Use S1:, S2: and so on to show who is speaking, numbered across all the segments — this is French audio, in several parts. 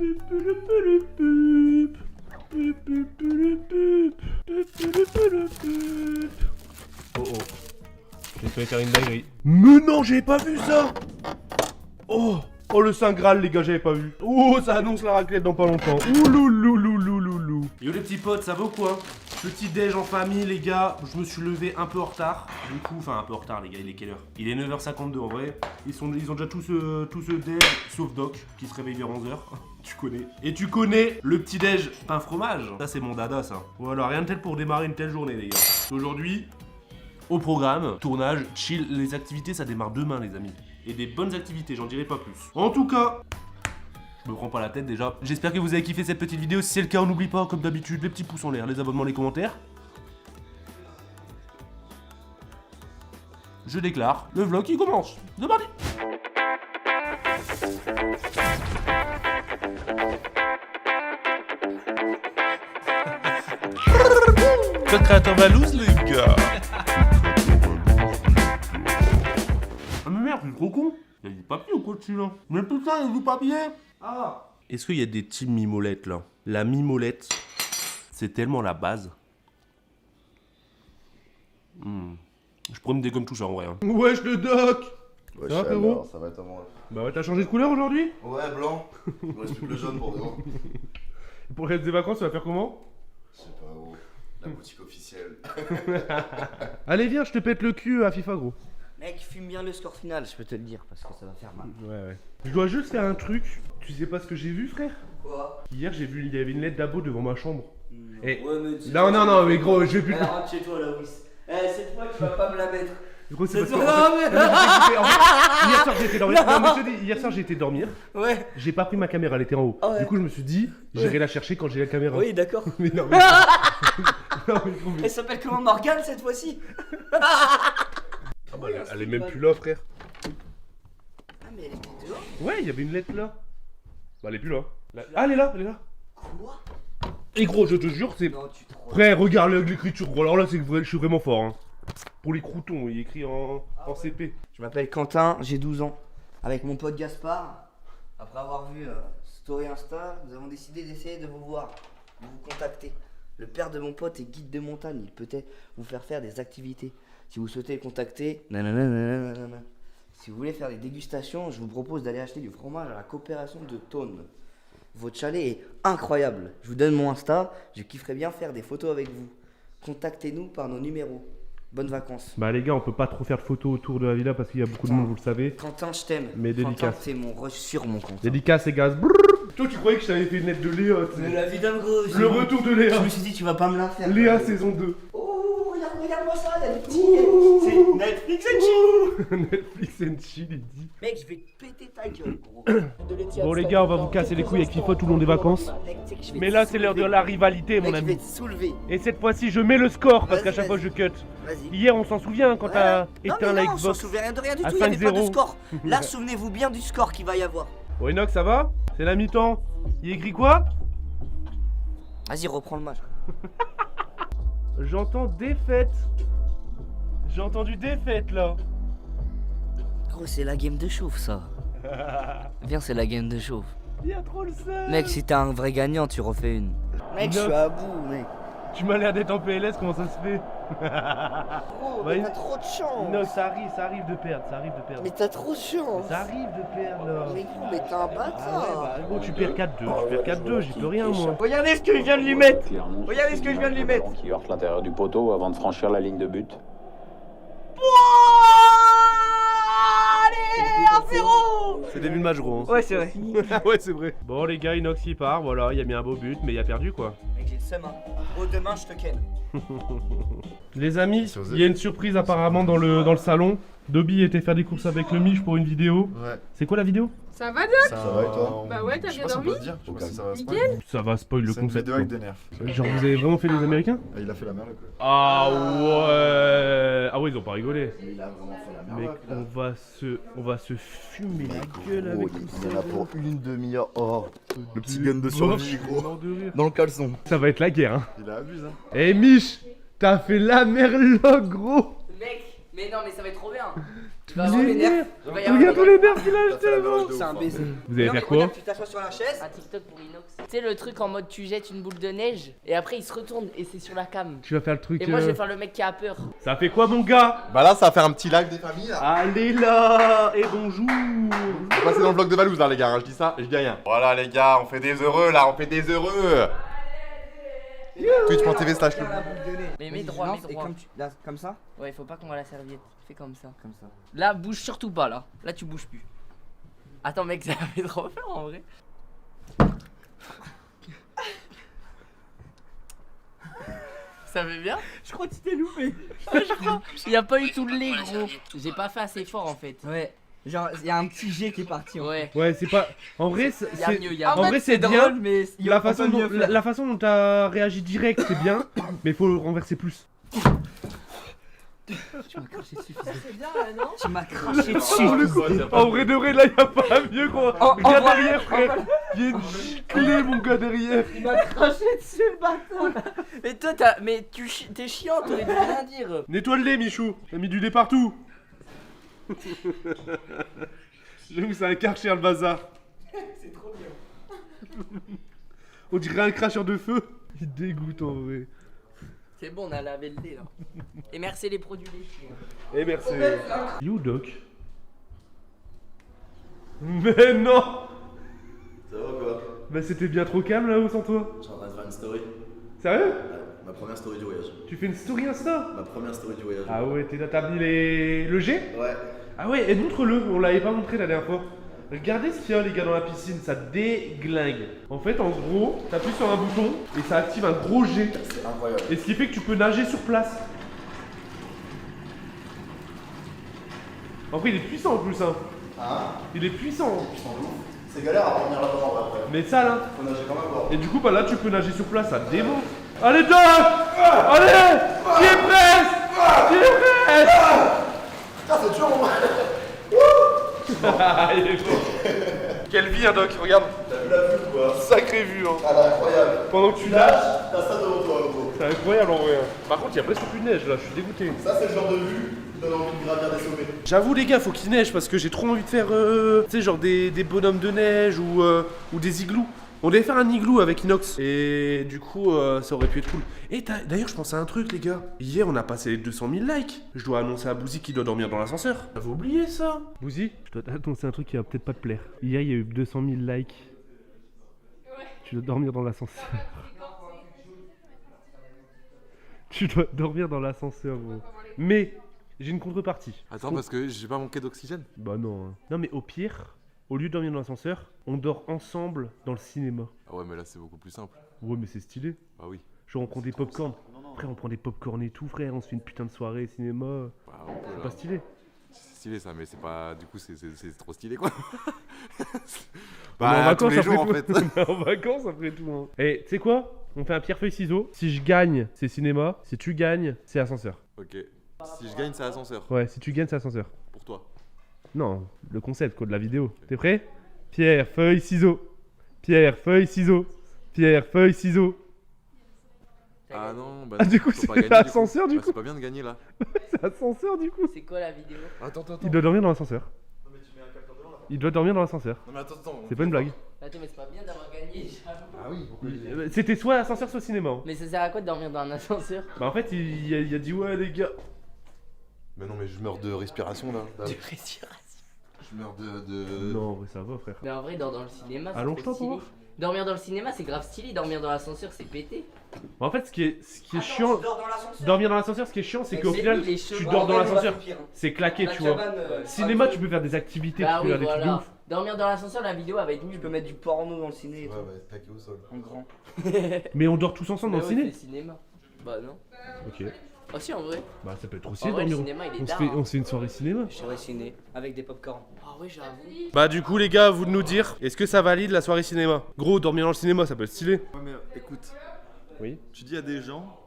S1: Oh oh. J'ai fait faire une dinguerie. Mais non, j'avais pas vu ça. Oh. Oh le Saint Graal les gars, j'avais pas vu. Oh ça annonce la raclette dans pas longtemps. Ouh loulou. Yo les petits potes, ça va ou quoi? Petit déj en famille les gars, je me suis levé un peu en retard. Du coup, enfin un peu en retard les gars, il est quelle heure? Il est 9h52 en vrai. Ils ont déjà tous ce déj, sauf Doc, qui se réveille vers 11h. Tu connais. Et tu connais le petit déj pain fromage. Ça c'est mon dada ça. Voilà, rien de tel pour démarrer une telle journée les gars. Aujourd'hui, au programme, tournage, chill, les activités ça démarre demain les amis. Et des bonnes activités, j'en dirai pas plus. En tout cas, je me prends pas la tête déjà. J'espère que vous avez kiffé cette petite vidéo. Si c'est le cas, on n'oublie pas, comme d'habitude, les petits pouces en l'air, les abonnements, les commentaires. Je déclare, le vlog qui commence. C'est parti. Code créateur Valouz les gars. Ah mais merde, je suis trop con. Il y a du papier ou quoi dessus là? Mais putain, il y a du papier. Ah. Est-ce qu'il y a des team mimolette là? La mimolette, c'est tellement la base. Je pourrais me dire comme tout ça en vrai. Hein. Wesh le doc.
S2: Ouais,
S1: ça va frérot?
S2: Ça va être à moi.
S1: Bah ouais, t'as changé de couleur aujourd'hui?
S2: Ouais, blanc. Il me reste plus que le jaune pour demain.
S1: Pour le reste des vacances, ça va faire comment?
S2: Je sais pas où. La boutique officielle.
S1: Allez viens, je te pète le cul à FIFA gros.
S3: Mec, fume bien le score final, je peux te le dire, parce que ça va faire mal.
S1: Ouais. Je dois juste faire un truc. Tu sais pas ce que j'ai vu frère?
S3: Quoi?
S1: Hier j'ai vu, il y avait une lettre d'abo devant ma chambre. Et...
S3: Ouais, mais
S1: Non, mais gros, je vais plus...
S3: rentre chez toi là, Wiss. Cette fois, tu vas pas me la mettre.
S1: Gros, c'est parce que...
S3: Non, mais...
S1: Hier soir j'ai été dormir. Non, mais je te dis, hier soir j'ai été dormir.
S3: Ouais.
S1: J'ai pas pris ma caméra, elle était en haut.
S3: Ah ouais.
S1: Du coup je me suis dit, j'irai la chercher quand j'ai la caméra.
S3: Oui, d'accord.
S1: Mais non, mais... non, mais gros, mais...
S3: Elle s'appelle comment, Morgane cette fois-ci?
S1: Ah bah, elle est même plus là frère.
S3: Ah, mais elle était dehors?
S1: Ouais, il y avait une lettre là. Bah elle est plus là. Ah elle est là,
S3: Quoi?
S1: Et gros, je te jure, c'est...
S3: Non, tu trolles.
S1: Frère, regarde l'écriture, gros. Alors là, c'est vrai, je suis vraiment fort. Hein. Pour les croutons, il est écrit en CP.
S3: Je m'appelle Quentin, j'ai 12 ans. Avec mon pote Gaspard, après avoir vu Story Insta, nous avons décidé d'essayer de vous voir, de vous contacter. Le père de mon pote est guide de montagne, il peut vous faire des activités. Si vous souhaitez le contacter, nanana. Si vous voulez faire des dégustations, je vous propose d'aller acheter du fromage à la coopération de Tône. Votre chalet est incroyable. Je vous donne mon Insta, je kifferais bien faire des photos avec vous. Contactez-nous par nos numéros. Bonnes vacances.
S1: Bah les gars, on peut pas trop faire de photos autour de la villa parce qu'il y a beaucoup de monde, vous le savez.
S3: Quentin, je t'aime.
S1: Mais
S3: Quentin,
S1: dédicace.
S3: c'est mon rush sur mon compte.
S1: Dédicace et gaz. Brrr. Toi, tu croyais que je t'avais fait une lettre de Léa, tu sais.
S3: Mais la vie d'un gros.
S1: Le retour de Léa.
S3: Je me suis dit, tu vas pas me la faire.
S1: Léa saison 2.
S3: Oh, regarde-moi ça, il y a des petits. C'est Netflix and chill.
S1: Netflix and chill, il dit.
S3: Mec, je vais te péter ta gueule, gros.
S1: Bon les gars, on va vous casser les couilles avec FIFA tout le long des vacances.
S3: Mec, tu sais que je vais
S1: Mais
S3: te
S1: là, c'est l'heure de
S3: soulever.
S1: la rivalité, mon
S3: Mec, je vais
S1: ami.
S3: te soulever.
S1: Et cette fois-ci, je mets le score parce
S3: Vas-y,
S1: qu'à chaque fois,
S3: vas-y.
S1: je cut.
S3: Vas-y.
S1: Hier, on s'en souvient quand t'as
S3: Non,
S1: éteint
S3: mais
S1: la
S3: non, on s'en
S1: Xbox.
S3: souvient de rien du
S1: à
S3: tout, il n'y avait pas de
S1: 5-0.
S3: score. Là, souvenez-vous bien du score qu'il va y avoir.
S1: Bon, Enoch, ça va? C'est la mi-temps. Il écrit quoi?
S3: Vas-y, reprends le match.
S1: J'entends défaite. J'ai entendu défaite là.
S3: Gros, c'est la game de chauffe, ça. Viens, c'est la game de chauffe.
S1: Il y a trop le seum.
S3: Mec, si t'es un vrai gagnant, tu refais une. Mec, je
S1: Non.
S3: suis à bout, mec.
S1: Tu m'as l'air d'être en PLS, comment ça se fait?
S3: Gros,
S1: Bah,
S3: mais t'as trop de chance.
S1: Non, ça arrive de perdre,
S3: Mais t'as trop de chance.
S1: Ça arrive de perdre là.
S3: Mais gros, mais t'es un
S1: Ah ouais,
S3: bâtard.
S1: bah gros, tu perds 4-2, j'y peux rien moi.
S3: Regardez ce que je viens de lui mettre. Regardez ce que je viens de lui mettre.
S4: Qui heurte l'intérieur du poteau avant de franchir la ligne de but.
S3: Allez, 1-0.
S1: C'est début de match gros. Hein.
S3: Ouais, c'est vrai.
S1: Ouais, c'est vrai. Bon les gars, Inox il part, voilà, il a mis un beau but, mais il a perdu quoi.
S3: Mec, j'ai le seum, hein. Oh, demain, je te ken.
S1: Les amis, il y a une surprise apparemment dans le salon. Dobby était faire des courses avec le Mich pour une vidéo.
S2: Ouais.
S1: C'est quoi la vidéo?
S5: Ça va, Doc?
S2: Ça va et toi?
S5: Bah ouais, t'as
S2: Je sais
S5: bien
S2: pas si on
S5: dormi?
S2: peut se dire. Je sais pas si ça va se
S5: Nickel.
S2: spoil.
S1: Ça va spoil le
S2: C'est une
S1: concept.
S2: vidéo avec des nerfs.
S1: Genre vous avez vraiment fait les Américains?
S2: Ah, il a fait la merde quoi.
S1: Ah ouais. Ah ouais, ils ont pas rigolé.
S2: Mais il a vraiment fait la
S1: Mec,
S2: merde.
S1: on va se fumer la gueule avec tout ça.
S2: Il y en a pour une demi-heure. Oh, le petit gun de
S1: Oh,
S2: survie
S1: je
S2: gros.
S1: mort de rire.
S2: Dans le caleçon.
S1: Ça va être la guerre hein.
S2: Il a abusé hein.
S1: Eh Mich, t'as fait la merloc gros.
S3: Mec, mais non, mais ça va être trop bien. Tu vas avoir les nerfs. Il va y avoir
S1: Regarde tous
S3: des-
S1: les nerfs qu'il a
S2: T'as fait la
S1: acheté.
S2: mélange de
S3: C'est un
S2: ouf,
S3: baiser.
S1: Vous allez
S3: Non, mais
S1: faire quoi?
S3: regarde, tu t'assois sur la chaise.
S5: Un TikTok pour Inox. Tu sais le truc en mode tu jettes une boule de neige et après il se retourne et c'est sur la cam.
S1: Tu vas faire le truc.
S5: Et moi je vais faire le mec qui a peur.
S1: Ça fait quoi, mon gars?
S2: Bah là, ça va faire un petit live des familles là.
S1: Allez là et bonjour.
S2: On va passer dans le vlog de Valouz là, les gars. Je dis ça, je dis rien. Voilà, les gars, on fait des heureux là, on fait des heureux. Twitch.tv/.
S5: Mais mets
S3: Vas-y,
S5: droit,
S3: je
S5: mets
S3: lance, et
S5: droit.
S3: là, comme ça.
S5: Ouais, faut pas qu'on voit la serviette. Fais comme ça.
S3: Comme ça.
S5: Là, bouge surtout pas là. Là, tu bouges plus. Attends, mec, ça fait trop peur en vrai. Ça fait bien?
S3: Je crois que tu t'es loupé.
S5: Il y a pas eu tout le lait, gros. J'ai pas fait assez fort en fait.
S3: Ouais. Genre, il y a un petit G qui est parti.
S5: Ouais.
S1: Ouais, c'est pas. En vrai, c'est.
S5: Il y a mieux, il y a
S1: En
S5: mieux.
S1: vrai, c'est bien.
S3: mais
S1: La façon, dont, la façon dont t'as réagi direct, c'est bien, mais faut renverser plus.
S3: Tu m'as craché dessus.
S5: C'est bien là, non?
S3: Tu m'as craché dessus.
S1: En vrai de vrai, là, y'a pas mieux, quoi.
S3: En
S1: Regarde
S3: vrai,
S1: derrière, frère. Y'a une giclée, mon gars, derrière.
S3: Il m'a craché dessus, le bâtard.
S5: Mais toi, mais t'es chiant, t'aurais dû rien dire.
S1: Nettoie le lait, Michou. T'as mis du lait partout. J'avoue que c'est un Karcher, le bazar.
S3: C'est trop bien.
S1: On dirait un cracheur de feu. Il dégoûte, en vrai.
S5: C'est bon, on a lavé le lait là. Et merci les produits laitiers.
S1: Eh, merci. You, Doc. Mais non.
S2: Ça va quoi?
S1: Bah, c'était bien trop calme, là-haut, sans toi.
S2: Je suis en train de faire une story.
S1: Sérieux?
S2: Ouais, ma première story du voyage.
S1: Tu fais une story Insta?
S2: Ma première story du voyage.
S1: Ah ouais, t'as mis le G?
S2: Ouais.
S1: Ah ouais, et montre-le, on l'avait pas montré la dernière fois. Regardez ce qu'il y a les gars dans la piscine, ça déglingue. En fait, en gros, t'appuies sur un bouton et ça active un gros jet.
S2: C'est incroyable.
S1: Et ce qui fait que tu peux nager sur place. En vrai, il est puissant en plus, hein.
S2: Ah,
S1: Il est puissant.
S2: c'est galère à revenir là-dedans en vrai après.
S1: Mais ça là.
S2: Faut nager quand même quoi.
S1: Et du coup, bah là, tu peux nager sur place, ça démonte. Allez, Doc! Allez! Qui est prêt? Qui est prêt?
S2: Putain, c'est dur mon mec.
S1: Ah, il est fort. Quelle vie, hein, Doc, regarde.
S2: T'as vu la vue quoi?
S1: Sacrée vue, hein.
S2: Ah, là, incroyable.
S1: Pendant que tu nages,
S2: T'as ça devant toi gros.
S1: c'est incroyable en vrai. Par contre, il y a presque plus de neige là, je suis dégoûté.
S2: Ça, c'est le genre de vue qui donne envie de gravir des sommets.
S1: J'avoue, les gars, faut qu'il neige parce que j'ai trop envie de faire, tu sais, genre des bonhommes de neige ou des igloos. On devait faire un igloo avec Inox et du coup, ça aurait pu être cool. Et d'ailleurs, je pense à un truc, les gars. Hier, on a passé les 200 000 likes. Je dois annoncer à Bouzy qu'il doit dormir dans l'ascenseur. J'avais oublié ça. Bouzy, je dois t'annoncer un truc qui va peut-être pas te plaire. Hier, il y a eu 200 000 likes. Ouais. Tu dois dormir dans l'ascenseur. Tu dois dormir dans l'ascenseur, gros. Mais j'ai une contrepartie.
S6: Attends, parce que j'ai pas manqué d'oxygène.
S1: Bah non. Hein. Non, mais au pire, au lieu de dormir dans l'ascenseur, on dort ensemble dans le cinéma.
S6: Ah ouais, mais là c'est beaucoup plus simple.
S1: Ouais, mais c'est stylé.
S6: Bah oui.
S1: Genre, on prend des popcorn. Frère, on prend des popcorn et tout, frère. On se fait une putain de soirée cinéma.
S6: Bah, on peut,
S1: C'est
S6: là.
S1: pas stylé.
S6: C'est stylé ça, mais c'est pas. Du coup, c'est trop stylé quoi.
S1: On est en
S6: bah, tous
S1: vacances
S6: les jours en
S1: après
S6: fait.
S1: tout. On est en vacances après tout. Hein. Et tu sais quoi? On fait un pierre-feuille-ciseau. Si je gagne, c'est cinéma. Si tu gagnes, c'est ascenseur.
S6: Ok. Si je gagne, c'est ascenseur.
S1: Ouais, si tu gagnes, c'est ascenseur.
S6: Pour toi.
S1: Non, le concept quoi de la vidéo. T'es prêt? Pierre, feuille, ciseaux. Pierre, feuille, ciseaux. Pierre, feuille, ciseaux.
S6: Ah non, bah.
S1: Ah,
S6: non,
S1: du coup,
S6: faut pas
S1: c'est
S6: gagner,
S1: l'ascenseur, du
S6: Bah,
S1: coup.
S6: C'est pas bien de gagner là.
S1: C'est ascenseur du coup.
S5: C'est quoi la vidéo?
S6: Attends.
S1: Il doit dormir dans l'ascenseur. Il doit dormir dans l'ascenseur.
S6: Non, mais attends.
S1: C'est pas une blague.
S5: Attends, mais c'est pas bien d'avoir gagné, j'avoue.
S2: Ah oui, pourquoi
S1: C'était soit ascenseur, soit cinéma. Hein.
S5: Mais ça sert à quoi de dormir dans un ascenseur?
S1: Bah en fait, il a dit ouais les gars.
S2: Mais non, mais je meurs de respiration là.
S5: De respiration.
S2: Je meurs de.
S1: Non, ouais, ça va frère.
S5: Mais en vrai, dors dans le cinéma, c'est
S1: Allonge-toi
S5: trop
S1: pour
S5: stylé.
S1: voir.
S5: Dormir dans le cinéma, c'est grave stylé. Dormir dans l'ascenseur, c'est pété.
S1: Bah, en fait, ce qui est chiant,
S3: Tu dors dans l'ascenseur.
S1: dormir dans l'ascenseur, ce qui est chiant, c'est
S5: Mais
S1: qu'au
S5: c'est
S1: final,
S5: lui, les
S1: tu
S5: chevaux.
S1: dors dans
S3: En vrai, on va
S1: l'ascenseur.
S3: faire pire, hein.
S1: C'est claqué,
S3: La
S1: tu vois.
S3: cabane,
S1: Cinéma,
S3: pas
S1: tu peux faire des activités,
S5: Bah
S1: tu peux
S5: oui,
S1: faire des trucs de
S5: voilà.
S1: ouf.
S5: Dormir dans l'ascenseur, la vidéo elle va être
S3: Tu
S5: nulle.
S3: peux mettre du porno dans le ciné et
S2: Ouais,
S3: tout.
S2: ouais, taqué au sol.
S3: En grand.
S1: Mais on dort tous ensemble dans le
S5: Mais ouais,
S1: ciné.
S5: c'est cinéma. Bah non.
S1: Ok.
S5: Ah si, en vrai.
S1: Bah ça peut être trop
S5: En
S1: stylé
S5: vrai, le
S1: dormir.
S5: cinéma, il est
S1: On se
S5: d'art,
S1: fait,
S5: hein.
S1: on se fait une soirée cinéma.
S3: Je serais ciné avec des popcorn.
S5: Ah ouais, j'avoue.
S1: Bah du coup les gars, à vous de nous dire, est-ce que ça valide la soirée cinéma? Gros, dormir dans le cinéma, ça peut être stylé.
S7: Ouais, mais écoute,
S1: Oui.
S7: tu dis à des gens,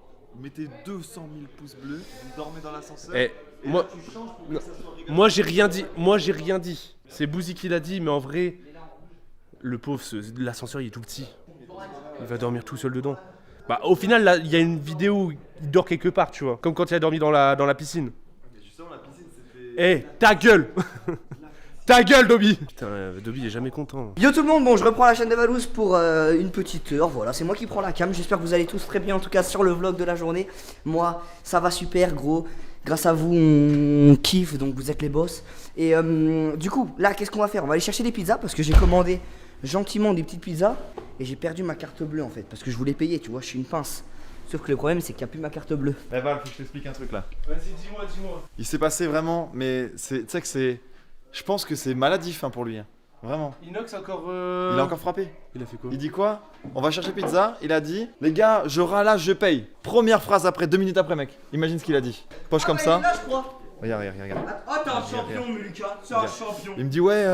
S7: mettez 200 000 pouces bleus, vous dormez dans l'ascenseur.
S1: Eh,
S7: et
S1: moi,
S7: là, tu changes pour que ça soit rigolo.
S1: moi j'ai rien dit. Moi j'ai rien dit. C'est Bouzy qui l'a dit, mais en vrai, le pauvre, l'ascenseur il est tout petit. Il va dormir tout seul dedans. Bah au final, là, il y a une vidéo où il dort quelque part, tu vois. Comme quand il a dormi dans la piscine.
S7: Mais justement, la piscine, c'était
S1: Eh, ta gueule. Ta gueule, Dobby. Putain, Dobby il est jamais content.
S3: Yo tout le monde, bon je reprends la chaîne de Valouz pour une petite heure, voilà c'est moi qui prends la cam, j'espère que vous allez tous très bien en tout cas sur le vlog de la journée. Moi ça va super gros, grâce à vous on kiffe donc vous êtes les boss. Et du coup là qu'est-ce qu'on va faire? On va aller chercher des pizzas parce que j'ai commandé gentiment des petites pizzas et j'ai perdu ma carte bleue en fait parce que je voulais payer tu vois, je suis une pince. Sauf que le problème c'est qu'il n'y a plus ma carte bleue.
S7: Eh Val, faut que je t'explique un truc là.
S1: Vas-y, dis-moi.
S7: Il s'est passé vraiment, mais tu sais que c'est. Je pense que c'est maladif hein, pour lui. Hein. Vraiment.
S1: Inox encore.
S7: Il a encore frappé.
S1: Il a fait quoi?
S7: Il dit quoi? On va chercher pizza. Il a dit les gars, je râle, je paye. Première phrase après, 2 minutes après, mec. Imagine ce qu'il a dit. Poche comme ça.
S3: Là, je crois.
S7: Regarde.
S3: Ah t'es un champion Lucas, c'est un champion.
S7: Il me dit ouais,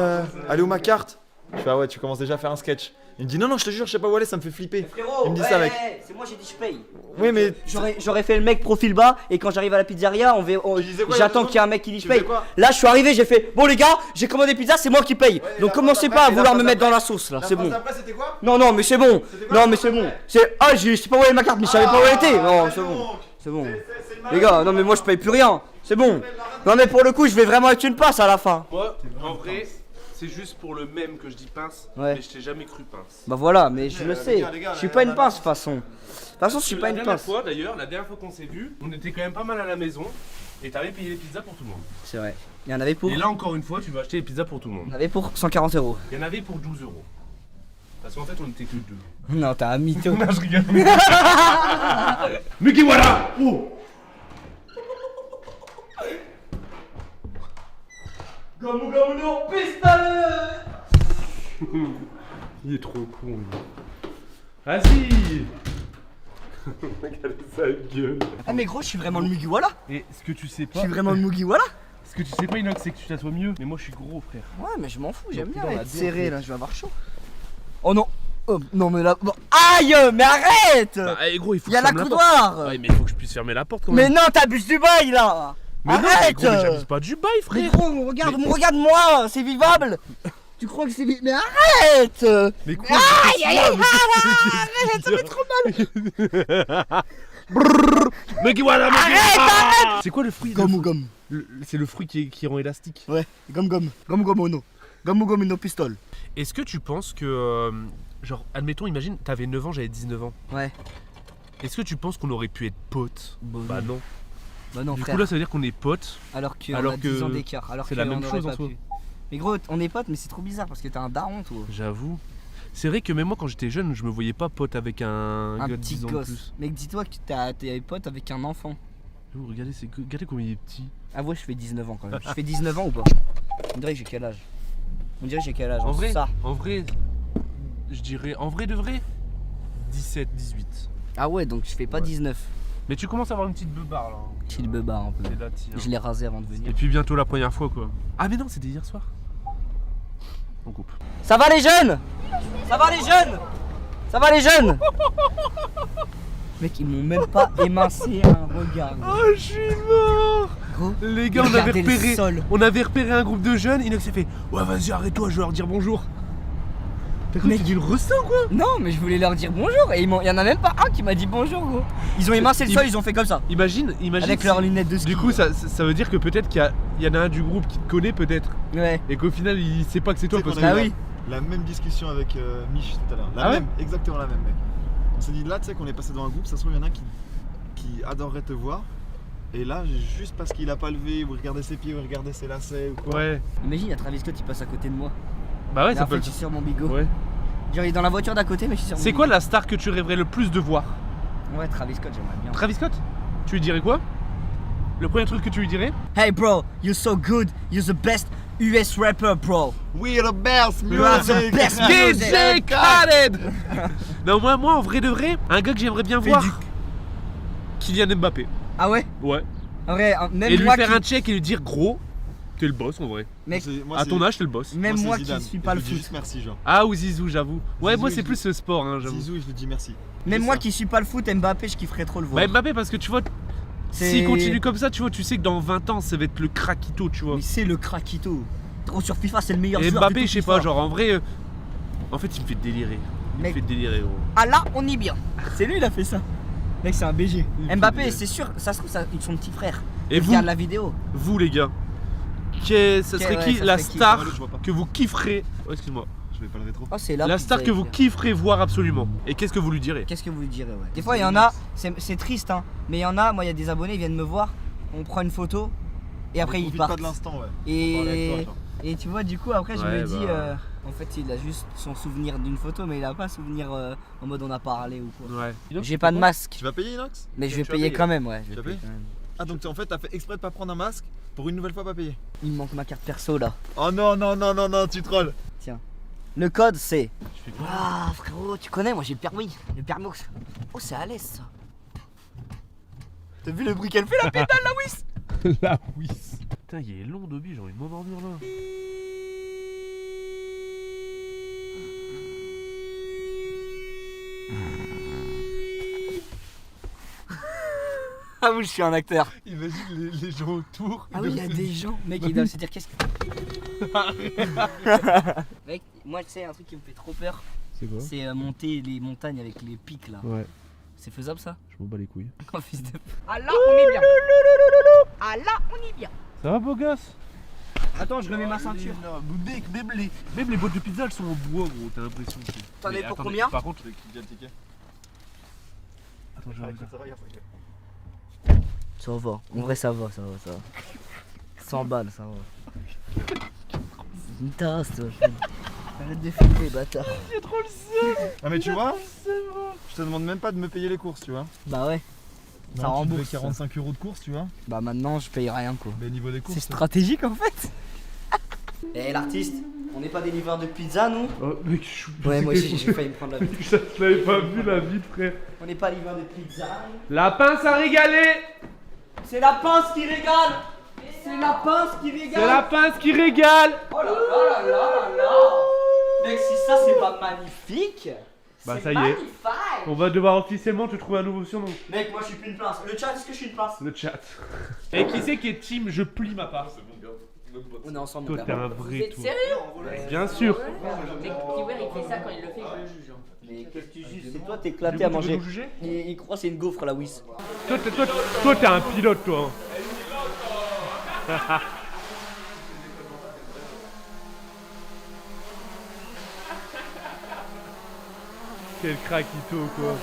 S7: allez où ma carte? Je fais ah ouais, tu commences déjà à faire un sketch. Il me dit non, je te jure, je sais pas où aller, ça me fait flipper.
S3: Frérot,
S7: il me dit ça, mec.
S3: C'est moi j'ai dit je paye.
S7: Oui, mais.
S3: J'aurais fait le mec profil bas et quand j'arrive à la pizzeria,
S7: disais quoi,
S3: j'attends
S7: il y a
S3: qu'il y ait un mec qui dit je
S7: Tu faisais
S3: paye.
S7: quoi?
S3: Là je suis arrivé, j'ai fait bon les gars, j'ai commandé pizza, c'est moi qui paye.
S7: Ouais,
S3: Donc
S7: la
S3: commencez
S7: phrase
S3: pas à
S7: après,
S3: vouloir
S7: la
S3: me
S7: phrase
S3: mettre dans la
S7: après.
S3: sauce là,
S7: La
S3: c'est
S7: phrase
S3: bon.
S7: après, c'était quoi?
S3: Non mais c'est bon.
S7: C'était quoi,
S3: Non mais
S7: la
S3: c'est
S7: phrase
S3: bon.
S7: après?
S3: C'est ah je sais pas où est ma carte mais je savais pas où elle était. Non c'est bon.
S7: donc.
S3: C'est bon.
S7: C'est le
S3: Les gars, non mais moi je paye plus rien. C'est bon. Non mais pour le coup je vais vraiment être une passe à la fin.
S1: Moi, en vrai, c'est juste pour le même que je dis pince.
S3: Ouais.
S1: Mais je t'ai jamais cru pince.
S3: Bah voilà, mais je le sais.
S7: les gars,
S3: Je suis pas une pince de toute façon. De toute façon je suis pas
S1: La
S3: une
S1: dernière
S3: pince.
S1: fois, d'ailleurs, la dernière fois qu'on s'est vu, on était quand même pas mal à la maison. Et t'avais payé les pizzas pour tout le monde.
S3: C'est vrai. Il y en avait pour.
S1: Et là, encore une fois, tu vas acheter les pizzas pour tout le monde.
S3: Il y en avait pour 140 €.
S1: Il y en avait pour 12 euros. Parce qu'en fait, on était que deux.
S3: Non, t'as un mytho.
S1: Non, je rigole. Mais qui voilà! Oh!
S3: Gomu gomu non, pistolet.
S1: Il est trop con, lui. Vas-y! Regardez sa gueule.
S3: Ah mais gros, je suis vraiment le Mugiwara.
S1: Et ce que tu sais
S3: Je
S1: pas.
S3: suis vraiment le Mugiwara.
S1: Ce que tu sais pas, Inox, c'est que tu t'assois mieux. Mais moi, je suis gros, frère.
S3: Ouais, mais je m'en fous, j'aime bien
S1: dans la
S3: être serré
S1: dent,
S3: là, je vais avoir chaud. Oh non. Oh, non mais là. Bon. Aïe, mais arrête.
S1: Bah, gros, il faut
S3: Il y a
S1: que je
S3: la
S1: ferme porte.
S3: coudoir.
S1: Ouais, mais il faut que je puisse fermer la porte quand
S3: Mais
S1: même.
S3: non, t'abuses du bail là.
S1: Mais non, mais
S3: Arrête.
S1: gros, mais j'abuse pas du bail,
S3: Mais
S1: frère.
S3: gros, regarde-moi, c'est vivable. Tu crois que c'est vivable? Mais arrête.
S1: Mais quoi?
S3: Aïe, aïe, aïe, arrête, ça fait trop mal.
S1: Mais qui voilà, arrête! C'est quoi le fruit?
S3: Gomu gomu.
S1: C'est le fruit qui rend élastique.
S3: Ouais, gomu gomu. Gomu gomu no. Gomu gomu no pistol.
S1: Est-ce que tu penses que. Genre, admettons, imagine, t'avais 9 ans, j'avais 19 ans.
S3: Ouais.
S1: Est-ce que tu penses qu'on aurait pu être potes? Bah non.
S3: Bah non,
S1: Du
S3: frère.
S1: coup, là, ça veut dire qu'on est potes.
S3: Alors qu'on
S1: alors
S3: a
S1: que
S3: 10 ans d'écart. Alors
S1: c'est
S3: que
S1: la même
S3: on
S1: chose
S3: aurait
S1: en
S3: pas
S1: soi.
S3: pu. Mais gros, on est potes, mais c'est trop bizarre parce que t'es un daron, toi.
S1: J'avoue. C'est vrai que même moi, quand j'étais jeune, je me voyais pas pote avec un
S3: Un
S1: gars de
S3: petit
S1: 10 ans de
S3: gosse.
S1: plus.
S3: Mec, dis-toi que t'es pote avec un enfant.
S1: Vous regardez, regardez combien il est petit.
S3: Ah ouais, je fais 19 ans quand même. Je fais 19 ans ou pas? On dirait que j'ai quel âge? On dirait que j'ai quel âge?
S1: En vrai,
S3: Ça.
S1: je dirais, en vrai de vrai, 17, 18.
S3: Ah ouais, donc je fais pas 19.
S1: Mais tu commences à avoir une petite beubare là.
S3: Je suis le beubard un peu.
S1: C'est là, tiens.
S3: Je l'ai rasé avant de venir.
S1: Et puis bientôt la première fois quoi. Ah mais non, c'était hier soir. On coupe.
S3: Ça va les jeunes? Ça va les jeunes? Ça va les jeunes? Mec, ils m'ont même pas émincé un regard. Gros.
S1: Oh, je suis mort.
S3: Gros,
S1: Les gars, on avait
S3: regardez le
S1: repéré,
S3: sol.
S1: un groupe de jeunes. Inox s'est fait, ouais vas-y arrête-toi, je vais leur dire bonjour. T'as cru que
S3: Mec.
S1: tu dis le restant quoi?
S3: Non, mais je voulais leur dire bonjour et il y en a même pas un qui m'a dit bonjour, gros. Ils ont émincé le sol, ils ont fait comme ça.
S1: Imagine
S3: Avec
S1: si-
S3: leurs lunettes de ski.
S1: Du coup, ça veut dire que peut-être qu'il y en a un du groupe qui te connaît peut-être.
S3: Ouais.
S1: Et qu'au final, il sait pas que c'est toi
S7: Tu sais
S1: parce
S7: qu'on a
S1: que.
S3: Bah
S7: eu
S3: oui.
S7: La même discussion avec Mich tout à l'heure. La
S1: Ah ouais
S7: même, exactement la même, mec. On s'est dit là, tu sais qu'on est passé dans un groupe, ça se trouve, il y en a un qui adorerait te voir. Et là, juste parce qu'il a pas levé, ou regardé ses pieds, ou regardé ses lacets, ou quoi.
S1: Ouais.
S3: Imagine, il y a Travis Scott, il passe à côté de moi.
S1: Bah ouais,
S3: Et
S1: ça
S3: en
S1: peut
S3: fait,
S1: le.
S3: je suis sur mon bigot.
S1: Ouais.
S3: Genre, il est dans la voiture d'à côté, mais je suis sur mon
S1: C'est
S3: bigot.
S1: quoi la star que tu rêverais le plus de voir?
S3: Ouais, Travis Scott, j'aimerais bien.
S1: Travis Scott? Tu lui dirais quoi? Le premier truc que tu lui dirais?
S3: Hey bro, you're so good, you're the best US rapper, bro.
S7: We are the best
S3: You are the
S7: music.
S3: best
S1: DJ Khaled. Non, moi, en vrai de vrai, un gars que j'aimerais bien voir.
S3: du-
S1: Kylian Mbappé.
S3: Ah ouais?
S1: Ouais.
S3: En vrai, même
S1: Et lui
S3: moi
S1: faire
S3: qui...
S1: un check et lui dire gros, t'es le boss en vrai.
S3: Mec,
S1: À ton âge, t'es le boss.
S3: même moi qui
S7: Zidane.
S3: suis
S7: Et
S3: pas
S7: je
S3: le
S7: lui dis
S3: foot.
S7: juste merci, genre.
S1: Ah, ou Zizou, j'avoue. Ouais,
S7: Zizou,
S1: moi, c'est
S7: il
S1: plus
S7: dit-
S1: ce sport, hein, j'avoue.
S7: Zizou, je lui dis merci.
S3: Même
S7: C'est
S3: moi
S7: ça.
S3: qui suis pas le foot, Mbappé, je kifferais trop le voir.
S1: Bah, Mbappé, parce que tu vois,
S3: C'est-
S1: s'il continue comme ça, tu vois, tu sais que dans 20 ans, ça va être le craquito, tu vois.
S3: Mais c'est le craquito. Trop sur FIFA, c'est le meilleur
S1: Et
S3: joueur de
S1: Mbappé,
S3: tout
S1: je sais
S3: FIFA.
S1: pas, genre en vrai. En fait, il me fait délirer. Il me
S3: Mec.
S1: fait délirer, gros.
S3: Ah là, on y est bien. C'est lui, il a fait ça. Mec, c'est un BG.
S1: Il
S3: Mbappé,
S1: fait-
S3: c'est sûr, ça se trouve, ça, son petit frère.
S1: Et
S3: Il
S1: vous,
S3: regarde la vidéo.
S1: vous les gars, ça serait
S3: ouais,
S1: qui
S3: ça
S1: la
S3: serait qui
S1: star
S7: Je vois pas.
S1: que vous kifferez. Oh, excuse-moi.
S7: Je vais pas le rétro.
S3: Oh, c'est là.
S1: La star que vous kifferez voir absolument. Et qu'est-ce que vous lui direz?
S3: Qu'est-ce que vous lui direz, ouais. Des fois, il y en a, c'est triste, hein. Mais il y en a, moi, il y a des abonnés, ils viennent me voir, on prend une photo, et après, ils
S7: Profite
S3: partent.
S7: pas de l'instant, ouais. On va parler avec toi,
S3: Et,
S7: genre.
S3: et tu vois, du coup, après, je
S1: Ouais,
S3: me dis,
S1: bah.
S3: en fait, il a juste son souvenir d'une photo, mais il a pas souvenir en mode on a parlé ou quoi.
S1: Ouais.
S3: J'ai pas de masque,
S7: Tu vas payer Inox?
S3: mais je vais
S7: Tu vas
S3: payer
S7: payer.
S3: quand même, ouais. Je
S7: Tu
S3: vais
S7: vas
S3: payer
S7: payer
S3: quand même.
S7: Ah, donc en fait, t'as fait exprès de pas prendre un masque pour une nouvelle fois pas payer.
S3: Il me manque ma carte perso là.
S7: Oh non, non, non, non, non, tu trolls.
S3: Tiens. Le code c'est.
S1: Tu fais quoi?
S3: Ah frérot, tu connais, moi j'ai le permis. Le permis. Oh, c'est à l'aise ça. T'as vu le bruit qu'elle fait la pédale la Wiss?
S1: La Wiss. Putain, il est long Dobby, j'ai envie de m'endormir là.
S3: Ah oui, je suis un acteur.
S7: Imagine les gens autour.
S3: Ah oui, il y a des gens, mec, ils doivent se dire qu'est-ce que. Mec, moi tu sais, un truc qui me fait trop peur,
S1: C'est quoi?
S3: c'est monter les montagnes avec les pics là.
S1: Ouais,
S3: C'est faisable ça?
S1: je m'en bats les couilles.
S3: Oh fils de.
S5: Ah là, on est bien. Ah là, on est bien.
S1: Ça va beau gosse?
S3: Attends, je remets ma ceinture.
S1: Mec, même les boîtes de pizza elles sont en bois gros, t'as l'impression.
S3: T'en
S1: Mais
S3: es pour
S1: attendez,
S3: combien?
S1: Par contre,
S7: Tu veux qu'il vienne le ticket?
S1: attends, je vais regarder.
S7: Ça va, regarde, regarde.
S3: Ça va, en vrai ça va. 100 balles, ça va. Une tasse, toi. Arrête de filmer, bâtard.
S7: Ah, mais tu vois, je te demande même pas de me payer les courses, tu vois.
S3: Bah ouais. Ça
S7: Non, tu devais
S3: rembourse.
S7: 45 € de courses, tu vois.
S3: Bah maintenant, je paye rien quoi.
S7: Mais niveau des courses.
S3: C'est stratégique en fait. Eh l'artiste, on n'est pas des livreurs de pizza nous?
S1: Oh, mec, je suis.
S3: Ouais, moi aussi j'ai failli me prendre la vie.
S1: Je l'avais pas vu la vie, frère.
S3: On n'est pas livreurs de pizza.
S1: La pince à régaler.
S3: C'est la pince qui régale. C'est la pince qui régale.
S1: C'est la pince qui régale.
S3: Oh là là là là là là. Mec, si ça c'est pas magnifique.
S1: Bah,
S3: c'est
S1: ça y est.
S3: magnifique.
S1: On va devoir officiellement te trouver un nouveau surnom.
S3: Mec, moi je suis plus une pince. Le chat, est-ce que je suis une pince?
S1: Le chat. Et qui c'est qui est team je plie ma part?
S3: On est ensemble.
S1: Toi
S3: mon
S1: t'es
S3: gars.
S1: un
S5: Vous
S1: vrai
S5: êtes
S1: tout.
S5: sérieux?
S1: Bien sûr.
S5: Mec, Kiwer il fait ça quand il le fait, je le juge. hein.
S3: Mais qu'est-ce que tu juges? C'est toi, t'es éclaté à manger. Il croit que c'est une gaufre la Wiss.
S1: Toi t'es un pilote toi. Hein. Quel craquito quoi.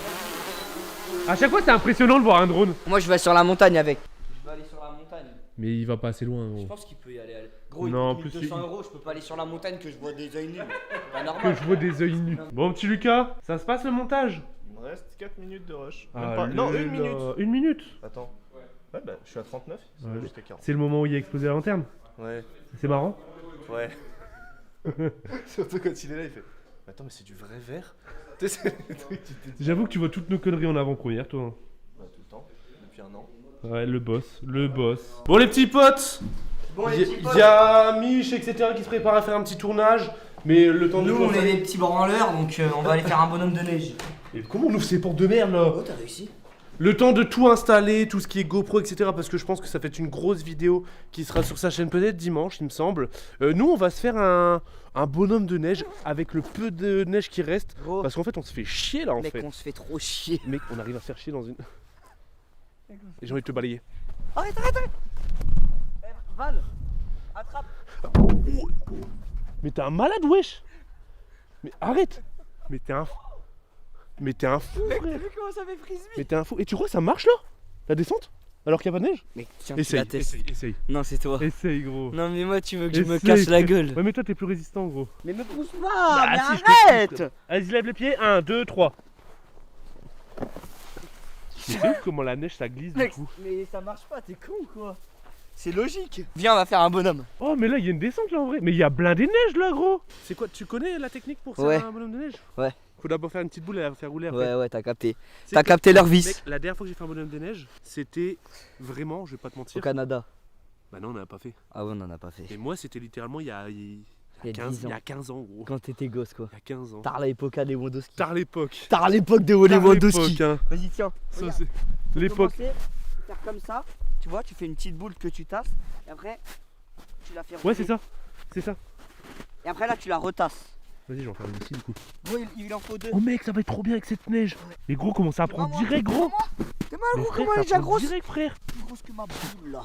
S1: À chaque fois c'est impressionnant de voir un drone.
S3: Moi je vais sur la montagne avec. Je vais aller sur la montagne.
S1: Mais il va pas assez loin
S3: Je
S1: gros.
S3: pense qu'il peut y aller. Gros, il
S1: Non,
S3: coûte
S1: plus
S3: 1200 €, je peux pas aller sur la montagne que je vois des œils nus. C'est pas
S1: Que
S3: normal.
S1: je vois des œils nus. Bon petit Lucas, ça se passe le montage?
S2: Il me reste 4 minutes de rush.
S1: Ah,
S2: Non,
S1: là,
S2: 1 minute.
S1: 1 minute.
S2: Attends. Ouais, bah, je suis à 39. Ça va
S1: Ouais.
S2: jusqu'à 40.
S1: C'est le moment où il a explosé la lanterne.
S2: Ouais,
S1: C'est marrant.
S2: ouais. Surtout quand il est là, il fait. Attends, mais c'est du vrai verre? Tu sais, c'est les trucs qui te disent.
S1: J'avoue que tu vois toutes nos conneries en avant-première toi. Hein.
S2: Bah, tout le temps, depuis un an.
S1: Ouais, le boss, le boss. Bon les petits potes,
S3: Bon,
S1: il y a Mich, etc. qui se prépare à faire un petit tournage, mais le temps de...
S3: Nous, on est des petits branleurs, donc on va aller faire un bonhomme de neige.
S1: Et comment on ouvre ces portes de merde là?
S3: Oh, t'as réussi.
S1: Le temps de tout installer, tout ce qui est GoPro, etc. Parce que je pense que ça fait une grosse vidéo qui sera sur sa chaîne peut-être dimanche, il me semble. Nous, on va se faire un bonhomme de neige avec le peu de neige qui reste.
S3: Gros,
S1: Parce qu'en fait, on se fait chier là en
S3: mec,
S1: fait.
S3: on se fait trop chier.
S1: Mec, on arrive à se faire chier dans une... Et j'ai envie de te balayer.
S3: Arrête. Val, attrape.
S1: Mais t'es un malade, wesh! Mais arrête! Mais t'es un fou! Mais t'es un fou,
S3: Mec,
S1: frère!
S3: t'as vu comment ça fait frisbee?
S1: Mais t'es un fou! Et tu crois que ça marche là? La descente? Alors qu'il n'y a pas de neige?
S3: Mec, tiens,
S1: Essaye,
S3: la teste.
S1: essaye.
S3: Non, c'est toi.
S1: Essaye, gros.
S3: Non, mais moi, tu veux que je me
S1: Essaye,
S3: casse la
S1: frère.
S3: gueule.
S1: Ouais, mais toi, t'es plus résistant, gros.
S3: Mais me pousse pas,
S1: Bah,
S3: mais
S1: si, je te pousse,
S3: arrête.
S1: Vas-y, lève les pieds. 1, 2, 3. C'est ouf comment la neige ça glisse du
S3: Mec,
S1: coup.
S3: mais ça marche pas, t'es con ou quoi? C'est logique. Viens, on va faire un bonhomme.
S1: Oh, mais là, il y a une descente là en vrai. Mais il y a blindé de neige là, gros. C'est quoi? Tu connais la technique pour faire
S3: Ouais.
S1: un bonhomme de neige?
S3: Ouais.
S1: Faut d'abord faire une petite boule et la faire rouler après.
S3: Ouais, t'as capté.
S1: C'est
S3: T'as
S1: que-
S3: capté leur vis.
S1: Mec, la dernière fois que j'ai fait un bonhomme de neige, c'était vraiment, je vais pas te
S3: Au
S1: mentir.
S3: Canada.
S1: Bah non, on n'a pas fait.
S3: Ah ouais, on en a pas fait.
S1: Et moi, c'était littéralement il y a
S3: Il y a
S1: 15,
S3: 10 ans.
S1: il y a 15 ans, gros.
S3: Quand t'étais gosse, quoi.
S1: Il y a 15 ans.
S3: Tard l'époque des Wondowski.
S1: Tard l'époque.
S3: Tard l'époque des
S1: Tard
S3: Wondowski.
S1: l'époque, hein.
S3: Vas-y, tiens.
S1: Ça,
S3: Regarde.
S1: c'est
S3: Pour
S1: l'époque.
S3: commencer, faire comme ça. Tu vois, tu fais une petite boule que tu tasses. Et après, tu la fais
S1: Ouais,
S3: rouler.
S1: c'est ça. C'est ça.
S3: Et après, là, tu la retasses.
S1: Vas-y, j'en fais une ici du coup.
S3: Gros, il en faut deux.
S1: Oh mec, ça va être trop bien avec cette neige. Mais gros, comment ça prend
S3: Vraiment,
S1: direct, gros.
S3: T'es mal,
S1: Mais
S3: gros,
S1: frère,
S3: comment elle
S1: ça
S3: est déjà
S1: prend
S3: grosse?
S1: direct, frère.
S3: Plus grosse que ma boule, là.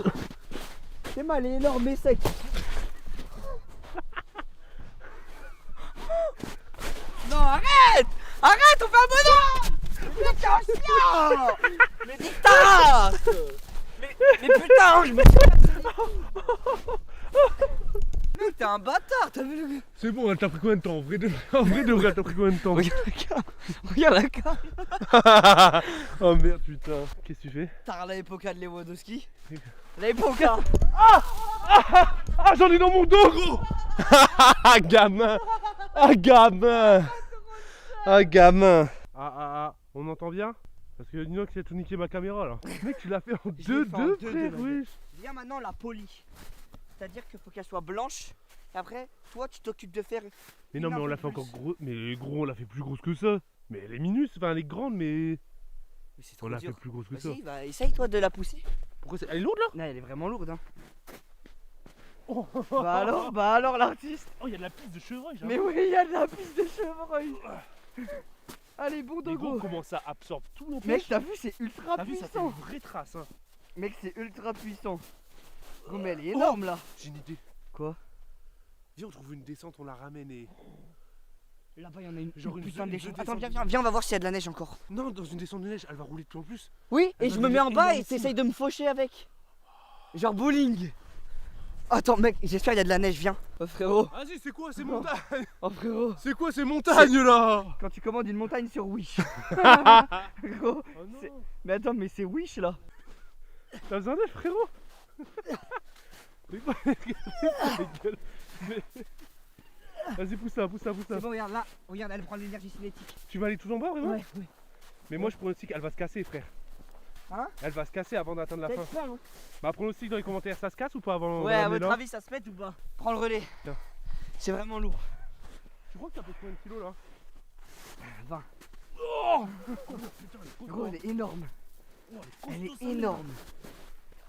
S3: T'es mal, elle est énorme et sec. Arrête, on fait un bonhomme. Mais t'es un chien. Mais nique ta race. Mais putain, je me suis... Mec, t'es un bâtard, t'as vu le...
S1: C'est bon, elle t'a pris combien de temps? En vrai de vrai, elle t'a pris combien de temps?
S3: Regarde la carte.
S1: Oh merde, putain. Qu'est-ce que tu fais?
S3: T'as la época de Lewandowski. La época.
S1: Ah, j'en ai dans mon dos, gros. Ah, gamin. Ah, gamin. Ah, gamin. Ah, on entend bien? Parce que Inox il a tout niqué ma caméra là. Mec, tu l'as fait en 2-2, frère, wesh.
S3: Viens maintenant la polie. C'est-à-dire qu'il faut qu'elle soit blanche. Et après, toi, tu t'occupes de faire...
S1: Mais non, mais on l'a fait encore gros. Mais gros, on l'a fait plus grosse que ça. Mais elle est minus, enfin elle est grande, mais.
S3: Mais c'est trop
S1: On l'a
S3: dur.
S1: fait plus grosse que ça.
S3: Vas-y, bah, essaye toi de la pousser.
S1: Pourquoi elle est lourde là?
S3: Non, elle est vraiment lourde, hein.
S1: Oh,
S3: Bah alors l'artiste.
S1: oh, il y a de la piste de chevreuil,
S3: Mais oui, il y a de la piste de chevreuil. Allez, bon
S1: Mais gros,
S3: dogo.
S1: comment ça absorbe tout l'empêche?
S3: Mec, t'as vu, c'est ultra
S1: T'as vu, ça fait
S3: puissant.
S1: une vraie trace, hein.
S3: Mec, c'est ultra puissant. Oh, mais elle est énorme là.
S1: J'ai une idée.
S3: Quoi?
S1: Viens, on trouve une descente, on la ramène et.
S3: Là-bas, il y en a une,
S1: Genre une
S3: putain de
S1: deux
S3: descente.
S1: descentes.
S3: Attends, viens, on va voir s'il y a de la neige encore.
S1: Non, dans une descente de neige, elle va rouler de plus en plus.
S3: Oui, et
S1: Elle
S3: je
S1: va
S3: me mets en
S1: devenir
S3: bas et
S1: énormissime.
S3: t'essayes de me faucher avec. Genre bowling. Attends, mec, j'espère qu'il y a de la neige, viens. Oh frérot.
S1: Vas-y, c'est quoi ces montagnes?
S3: Oh frérot.
S1: C'est quoi ces montagnes là?
S3: Quand tu commandes une montagne sur Wish. Gros.
S1: Oh non.
S3: Mais attends, mais c'est Wish là.
S1: T'as besoin d'aide, frérot? Mais pas les gueules. Vas-y, pousse ça.
S3: C'est bon, regarde là. Regarde, elle prend de l'énergie cinétique.
S1: Tu vas aller tout en bas, vraiment?
S3: Ouais.
S1: Mais moi, je pronostique qu'elle va se casser, frère.
S3: Hein?
S1: Elle va se casser avant d'atteindre la fin.
S3: Peut-être pas, hein.
S1: Bah, pronostic dans les commentaires, ça se casse ou pas avant?
S3: Ouais,
S1: avant
S3: à
S1: d'amener
S3: votre
S1: là
S3: avis, ça se pète ou pas? Prends le relais.
S1: Tiens.
S3: C'est vraiment lourd.
S1: Tu crois que ça peut combien de kilos là?
S3: 20.
S1: Oh putain, elle est costaud.
S3: Gros, elle est énorme.
S1: Oh,
S3: Elle
S1: costaud,
S3: est énorme.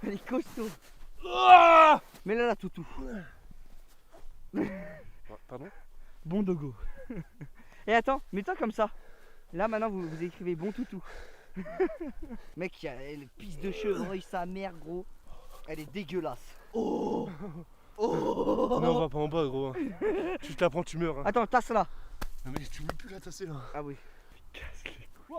S3: Elle est costaud.
S1: Ah
S3: Mais là, toutou.
S1: Pardon?
S3: Bon dogo. Et attends, mets-toi comme ça. Là, maintenant, vous écrivez bon toutou. Mec, il y a une piste de chevreuil, sa mère, gros. Elle est dégueulasse. Oh. Oh.
S1: Non, on va pas en bas, gros. Tu te la prends, tu meurs. Hein.
S3: Attends, tasse là.
S1: Non, mais tu veux plus la tasser là.
S3: Ah oui.
S1: Casse les couilles.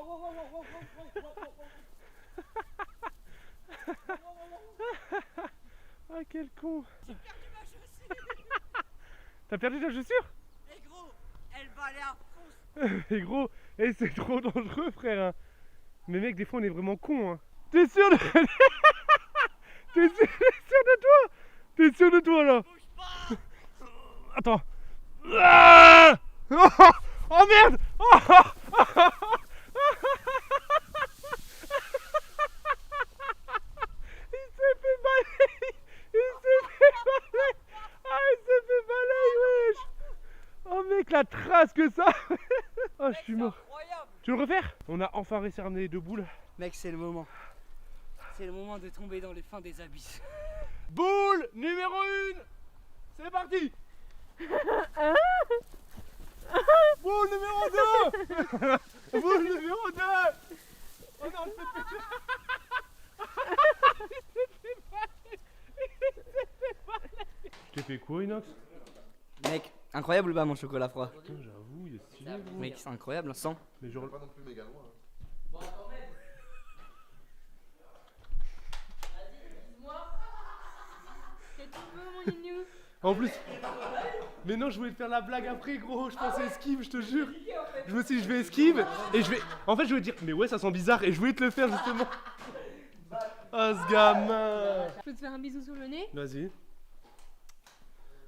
S1: Ah, quel con. T'as perdu ta chaussure?
S3: Et gros, elle va aller à fond.
S1: Et gros, c'est trop dangereux, frère. Hein. Mais mec, des fois on est vraiment con. Hein. T'es sûr de... T'es sûr de toi? T'es sûr de toi là? Attends. Ah oh merde. Il s'est fait balayer. Ah, il s'est fait balayer, wesh. Oh mec, la trace que ça. Oh, je suis mort.
S3: Incroyable.
S1: Tu veux le refaire? On a enfin réussi à ramener les deux boules.
S3: Mec, c'est le moment. C'est le moment de tomber dans les fins des abysses.
S1: Boule numéro 1. C'est parti. Boule numéro 2. Boule numéro 2. Oh non, il s'est fait... Tu t'es fait quoi, Inox?
S3: Mec, incroyable ou pas mon chocolat froid?
S1: Putain, j'avoue, il est stylé, gros.
S3: Mec, c'est incroyable, hein, sans.
S1: Mais genre...
S6: Pas non plus méga loin.
S1: En plus... Mais non, je voulais te faire la blague après, gros. Je pensais esquive, je te jure. Je me suis dit, je vais esquive et je vais... En fait, je voulais dire, mais ouais, ça sent bizarre. Et je voulais te le faire, justement. Ah, ce gamin.
S8: Je peux te faire un bisou sur le nez?
S1: Vas-y.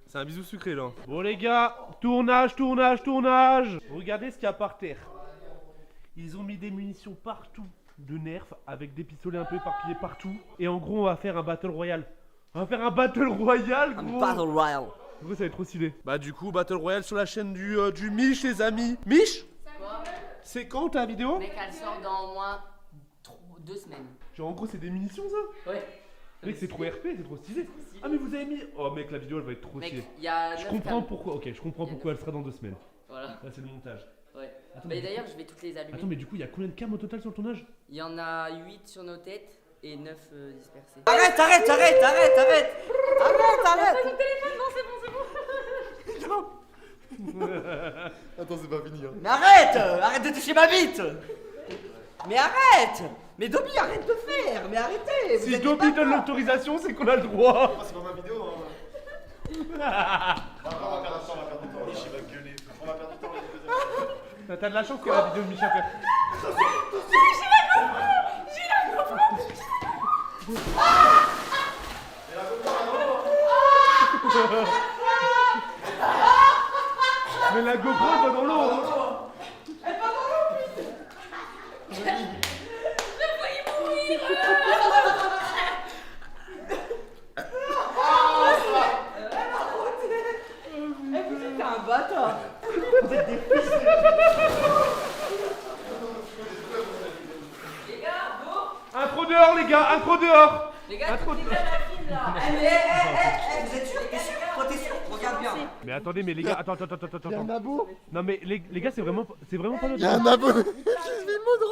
S1: C'est un bisou sucré, là. Bon, les gars, tournage. Regardez ce qu'il y a par terre. Ils ont mis des munitions partout de nerfs avec des pistolets un peu éparpillés partout. Et en gros, on va faire un battle royale. On va faire un battle royale, gros.
S3: Battle Royale.
S1: Gros, ça va être trop stylé. Bah, du coup, battle royale sur la chaîne du Mich, les amis. Mich? C'est quand ta vidéo?
S5: Mec, elle sort dans au moins 2 semaines.
S1: Genre, en gros, c'est des munitions, ça?
S5: Ouais.
S1: Mec, c'est trop RP, c'est trop stylé. Ah, mais vous avez mis. Oh, mec, la vidéo, elle va être trop
S5: Mec,
S1: stylée.
S5: il y a.
S1: Je
S5: 9
S1: comprends
S5: cam.
S1: pourquoi. Ok, je comprends pourquoi elle sera dans 2 semaines.
S5: Voilà,
S1: Là, c'est le montage.
S5: ouais.
S1: Attends,
S5: Mais
S1: mais-
S5: d'ailleurs, je vais toutes les allumer.
S1: Attends, mais du coup, il y a combien de cams au total sur le tournage?
S5: Il y en a 8 sur nos têtes et 9 dispersés.
S3: Arrête.
S8: Ton téléphone, non, c'est bon.
S2: Attends, c'est pas fini. Hein.
S3: Mais arrête arrête de toucher ma bite. Mais arrête. Mais Dobby, arrête de faire. Mais arrêtez. Vous
S1: Si
S3: êtes des
S1: Dobby donne
S3: bâtards.
S1: l'autorisation, c'est qu'on a le droit.
S2: Ah, c'est pas ma vidéo. Hein. On va perdre du temps, on va perdre du temps. Il va gueuler. On va perdre du temps.
S1: T'as de la chance que la vidéo de Micha fait. Mais la GoPro elle va dans l'eau. Hein.
S3: Vous êtes un bâtard.
S1: Intro dehors les gars, intro dehors.
S5: Les gars, tu décales la file là.
S3: Vous êtes sûr? T'es sûr? Toi t'es sûr? Regarde bien.
S1: Mais attendez, mais les gars, attends. Y'a un abo. Non mais les gars, c'est vraiment pas notre.
S2: Y'a un abo.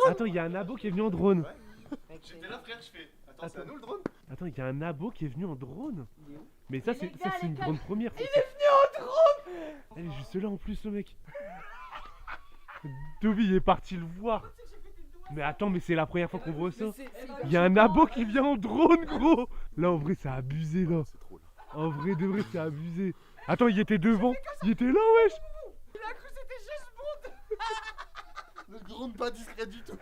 S1: Attends, il y a un abo qui est venu en drone.
S2: J'étais là, frère, je fais. Attends, c'est à nous le drone?
S1: Attends, il y a un abo qui est venu en drone. Mais ça c'est une grande première.
S5: Il est venu en drone.
S1: Elle est juste là en plus le mec. Dobby il est parti le voir. Mais attends, mais c'est la première fois qu'on voit ça. Il y a un abo qui vient en drone, gros. Là en vrai c'est abusé là. En vrai de vrai c'est abusé. Attends, il était devant. Il était là, wesh.
S5: Il a cru que c'était juste bon.
S2: Le drone pas discret du tout.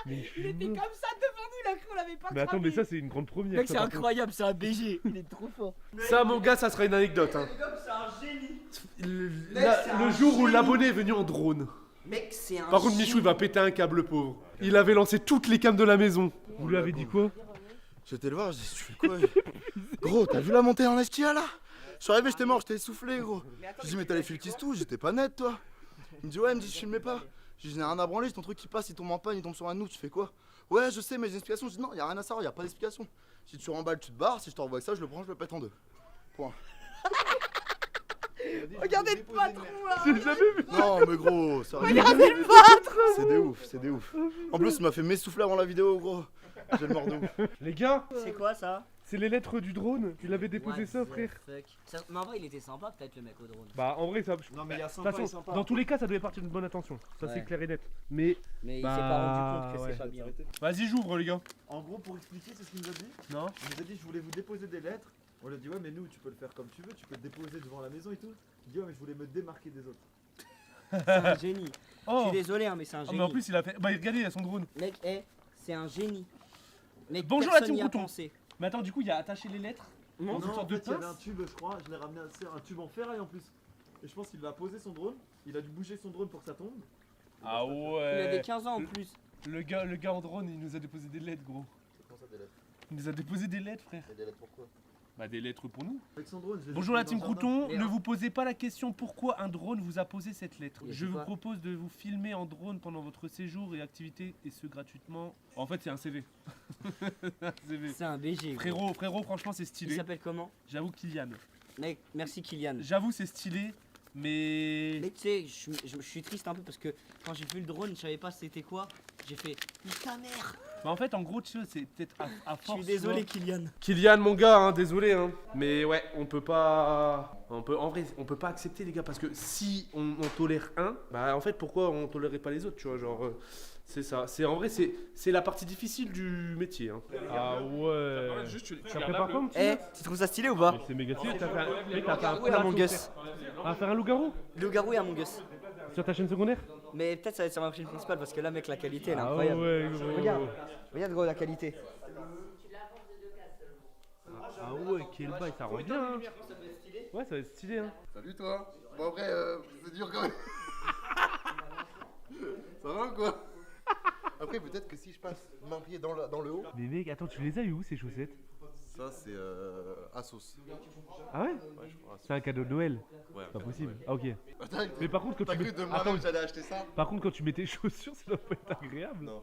S1: Mais je suis
S5: Il était
S1: mort.
S5: comme ça devant nous, il a cru qu'on l'avait pas
S1: Mais attends, mais ça c'est une grande première.
S5: Mec,
S1: ça,
S5: c'est
S1: par contre.
S5: incroyable, c'est un BG. Il est trop fort.
S1: Ça mon gars, ça sera une anecdote. Hein.
S3: C'est un génie.
S1: Le jour où l'abonné est venu en drone.
S3: Mec, c'est un
S1: Par contre, Michou il va péter un câble, le pauvre. Il avait lancé toutes les cams de la maison. Vous lui avez dit quoi?
S2: J'étais le voir, je dis, tu fais quoi? Gros, t'as vu la montée en estia là? Je suis arrivé, j'étais mort, j'étais essoufflé, gros. Je dis, mais t'as les fils qui se touchent, j'étais pas net, toi. Il me dit, ouais, il me dit, je filmais pas. Je dis, j'en ai rien à branler, j'ai ton truc qui passe, il tombe en panne, il tombe sur un de nous, tu fais quoi? Ouais, je sais, mais j'ai une explication. Je dis, non, y'a rien à savoir, y'a pas d'explication. Si tu remballes, tu te barres, si je te renvoie avec ça, je le prends, je le pète en deux. Point.
S5: Regardez le patron là.
S1: J'ai jamais vu.
S2: Non, mais gros, sérieux.
S5: Regardez le patron.
S2: C'est des ouf, c'est des ouf. En plus, il m'a fait m'essouffler avant la vidéo, gros. J'ai le mort de ouf.
S1: Les gars,
S3: C'est quoi ça?
S1: c'est les lettres du drone. Il avait déposé ça, frère.
S3: Mais en vrai, il était sympa, peut-être le mec au drone.
S1: Bah, en vrai, ça.
S7: Non, mais il y a
S1: De toute
S7: sympa et
S1: façon,
S7: sympa.
S1: dans tous les cas, ça devait partir d'une bonne intention. Ça, c'est
S3: Ouais.
S1: clair et net. Mais.
S3: Mais il
S1: Bah,
S3: s'est pas rendu compte que
S1: ouais.
S3: c'est pas bien.
S1: Vas-y, j'ouvre, les gars.
S7: En gros, pour expliquer, c'est ce qu'il nous a dit.
S1: Non.
S7: Il nous a dit, je voulais vous déposer des lettres. On lui a dit, ouais, mais nous, tu peux le faire comme tu veux, tu peux le déposer devant la maison et tout. Il dit, ouais, mais je voulais me démarquer des autres.
S3: C'est un génie. Je
S1: Oh.
S3: suis désolé, hein, mais c'est un
S1: Ah,
S3: génie.
S1: mais en plus, il a fait. Bah, regardez, il a son drone.
S3: Mec, c'est un génie. Mec,
S1: Bonjour la
S3: personne
S1: team
S3: n'y a
S1: Crouton.
S3: pensé.
S1: Mais attends, du coup, il a attaché les lettres.
S3: Non,
S1: Dans une
S7: Non,
S1: sorte
S7: en
S1: de
S7: fait, il y avait
S1: pince.
S7: un tube, je crois. Je l'ai ramené un tube en ferraille en plus. Et je pense qu'il va poser son drone. Il a dû bouger son drone pour que ça tombe.
S1: Ah
S3: Il
S1: ouais.
S3: avait 15 ans en plus.
S1: Le gars en drone, il nous a déposé des lettres, gros.
S2: Comment ça, des lettres?
S1: Il nous a déposé des lettres, frère.
S2: Des lettres pourquoi?
S1: Bah, des lettres pour nous.
S7: Avec son drone, je l'ai
S1: Bonjour la
S7: déposé
S1: team
S7: dans le jardin.
S1: Crouton, ne vous posez pas la question pourquoi un drone vous a posé cette lettre.
S3: Il a
S1: Je
S3: dit
S1: vous
S3: quoi?
S1: propose de vous filmer en drone pendant votre séjour et activité et ce gratuitement. En fait c'est un CV. Un CV.
S3: C'est un BG. gros.
S1: Frérot, franchement c'est
S3: Il
S1: stylé.
S3: s'appelle comment?
S1: J'avoue Kylian.
S3: Mec, merci Kylian.
S1: J'avoue c'est stylé, mais...
S3: Mais tu sais, je suis triste un peu parce que quand j'ai vu le drone, je savais pas c'était quoi. J'ai fait, mais ta mère!
S1: Bah, en fait en gros tu sais c'est peut-être à
S3: Je
S1: force...
S3: suis désolé Kylian.
S1: Kylian mon gars, hein, désolé hein. Mais ouais, on peut pas... en vrai, on peut pas accepter les gars parce que si on tolère un, bah en fait pourquoi on tolérerait pas les autres, tu vois, genre... c'est ça, c'est en vrai c'est la partie difficile du métier hein. Ah ouais. Ça prépare comme tu
S3: Eh, tu trouves ça stylé ou pas?
S1: C'est méga stylé, t'as fait un
S3: Où est Among
S1: plateau,
S3: Us?
S1: à faire un loup-garou
S3: Le garou et Among Us.
S1: sur ta chaîne secondaire.
S3: Mais peut-être ça va être sur ma chaîne principale parce que là, mec, la qualité elle est
S1: Ah
S3: incroyable.
S1: ouais gros.
S3: Regarde, regarde gros la qualité.
S1: Ah ouais, quel bail, ça rend bien hein. Ouais, ça va être stylé hein.
S2: Salut toi. Bon après, c'est dur quand même. Ça va ou quoi? Après, peut-être que si je passe marié dans le haut.
S1: Mais mec, attends, tu les as eu où ces chaussettes?
S2: Ça, c'est Asos.
S1: Ah ouais?
S2: Ouais, je crois.
S1: C'est un cadeau de Noël.
S2: Ouais.
S1: Pas possible. Ah ok.
S2: Attends,
S1: Mais par contre quand
S2: t'as
S1: tu
S2: cru
S1: mets...
S2: de
S1: Attends,
S2: moi-même j'allais acheter ça?
S1: par contre quand tu mets tes chaussures, ça doit pas être agréable.
S2: Non.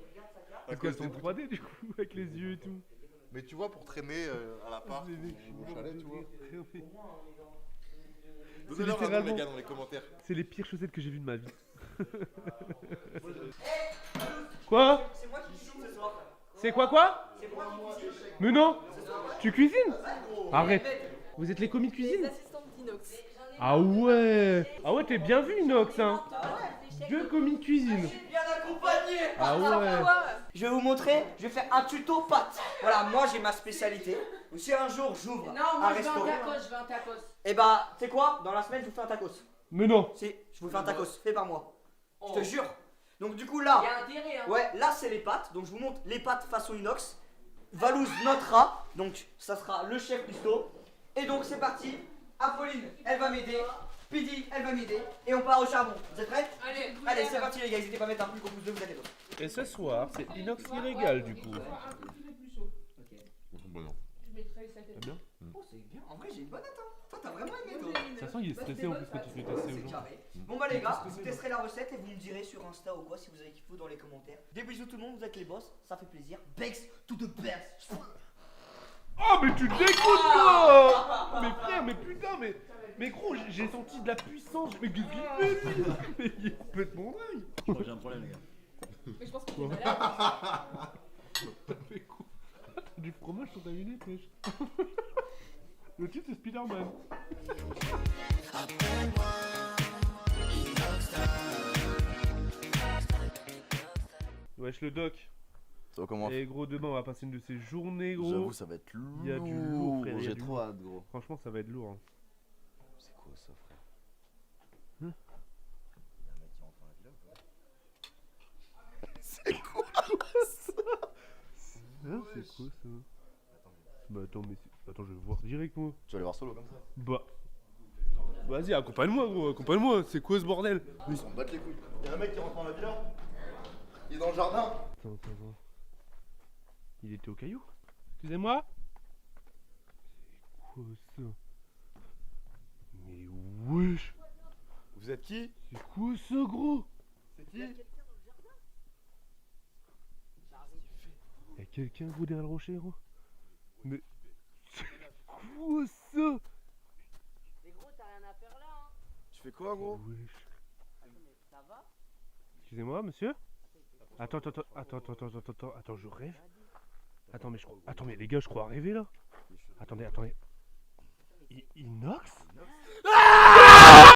S1: Parce qu'elles sont 3D du coup, avec les yeux et tout.
S2: Mais tu vois, pour traîner à l'appart ou au chalet, tu vois. Donnez-leur un nom,
S1: littéralement-
S2: les gars, dans les commentaires.
S1: C'est les pires chaussettes que j'ai vues de ma vie. Quoi? C'est quoi? Mais non! Tu cuisines? Arrête! Vous êtes les commis de cuisine?
S5: Assistante d'inox.
S1: Ah ouais. Ah ouais, t'es bien vu, Inox, hein. Deux commis cuisine.
S3: Bien accompagné.
S1: Ah ouais.
S3: Je vais vous montrer, je vais faire un tuto pâtes. Voilà, moi j'ai ma spécialité. Donc si un jour j'ouvre
S5: Non,
S3: un
S5: moi je veux
S3: restaurant,
S5: je veux un tacos.
S3: et bah, tu sais quoi? Dans la semaine, je vous fais un tacos.
S1: Mais non.
S3: Si, je vous fais un tacos, fait par moi. Je te
S5: Oh.
S3: jure. Donc du coup
S5: Il
S3: là,
S5: y a intérêt, hein.
S3: ouais, là c'est les pâtes. Donc je vous montre les pâtes façon inox. Valouz notera, donc ça sera le chef cuistot. Et donc c'est parti. Apolline, elle va m'aider. Pidi, elle va m'aider. Et on part au charbon. Vous êtes prêts? Allez, c'est parti les gars, n'hésitez pas à mettre un plus gros pouce bleu, vous inquiétez pas.
S1: Et ce soir, c'est Inox qui régale, du coup.
S6: Bon, non.
S1: C'est bien.
S3: Oh, c'est bien. En vrai, j'ai une bonne note. Hein. Toi, t'as vraiment aimé, toi.
S1: Ça sent, il est stressé en plus quand tu fais tester
S3: C'est
S1: aux gens.
S3: carré. Bon, bah, les gars, vous testerez la recette et vous me direz sur Insta ou quoi si vous avez kiffé dans les commentaires. Des bisous tout le monde, vous êtes les boss, ça fait plaisir. Bex to the best.
S1: Oh, mais tu te dégoûtes, toi. Mais frère, mais putain, mais gros, j'ai senti de la puissance. Mais qu'est-ce qu'il fait, lui? Mais il est complètement dingue.
S7: Je crois que j'ai un problème, les gars.
S5: Mais je pense qu'il est malade.
S1: T'as fait quoi? T'as du fromage sur ta lunette, wesh. Le titre, c'est Spider-Man. Wesh, le doc.
S2: Ça va comment?
S1: Et gros, demain, on va passer une de ces journées, gros.
S2: J'avoue, ça va être lourd.
S1: Il y a du lourd, frère, il y a
S2: J'ai
S1: du
S2: trop
S1: lourd.
S2: hâte, gros.
S1: Franchement, ça va être lourd. Hein.
S2: C'est quoi ça, frère? C'est quoi ça?
S1: Hein, c'est quoi ça? Bah attends, attends, je vais voir direct, moi.
S2: Tu vas aller voir solo comme ça?
S1: Bah. Vas-y, accompagne-moi, gros, accompagne-moi. C'est quoi ce bordel?
S2: Ils s'en battent les couilles. Y'a un mec qui rentre dans la villa. Il est dans le jardin.
S1: Attends. Il était au caillou? Excusez-moi? C'est quoi ça? Mais wesh!
S2: Vous êtes qui?
S1: C'est quoi ça, gros?
S2: C'est qui?
S1: Y'a quelqu'un, gros, derrière le rocher, gros? Mais. C'est quoi ça?
S5: Mais gros, t'as rien à faire là, hein.
S2: Tu fais quoi, gros?
S1: Wesh.
S5: Attends, mais ça va?
S1: Excusez-moi, monsieur? Attends, je rêve? Attends, mais les gars, je crois rêver là? Attendez. Inox?